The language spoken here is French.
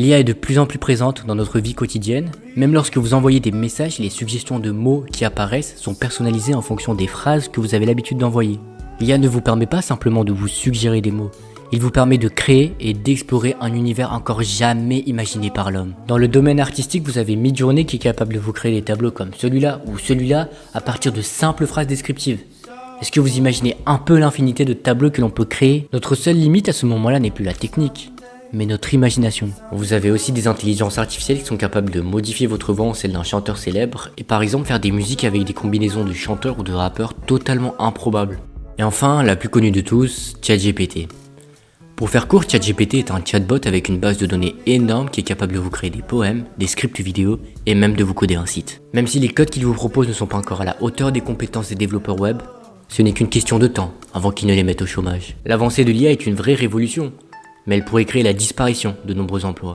L'IA est de plus en plus présente dans notre vie quotidienne. Même lorsque vous envoyez des messages, les suggestions de mots qui apparaissent sont personnalisées en fonction des phrases que vous avez l'habitude d'envoyer. L'IA ne vous permet pas simplement de vous suggérer des mots. Il vous permet de créer et d'explorer un univers encore jamais imaginé par l'homme. Dans le domaine artistique, vous avez Midjourney qui est capable de vous créer des tableaux comme celui-là ou celui-là à partir de simples phrases descriptives. Est-ce que vous imaginez un peu l'infinité de tableaux que l'on peut créer? Notre seule limite à ce moment-là n'est plus la technique, mais notre imagination. Vous avez aussi des intelligences artificielles qui sont capables de modifier votre voix en celle d'un chanteur célèbre et par exemple faire des musiques avec des combinaisons de chanteurs ou de rappeurs totalement improbables. Et enfin, la plus connue de tous, ChatGPT. Pour faire court, ChatGPT est un chatbot avec une base de données énorme qui est capable de vous créer des poèmes, des scripts vidéo et même de vous coder un site. Même si les codes qu'il vous propose ne sont pas encore à la hauteur des compétences des développeurs web, ce n'est qu'une question de temps avant qu'ils ne les mettent au chômage. L'avancée de l'IA est une vraie révolution, mais elle pourrait créer la disparition de nombreux emplois.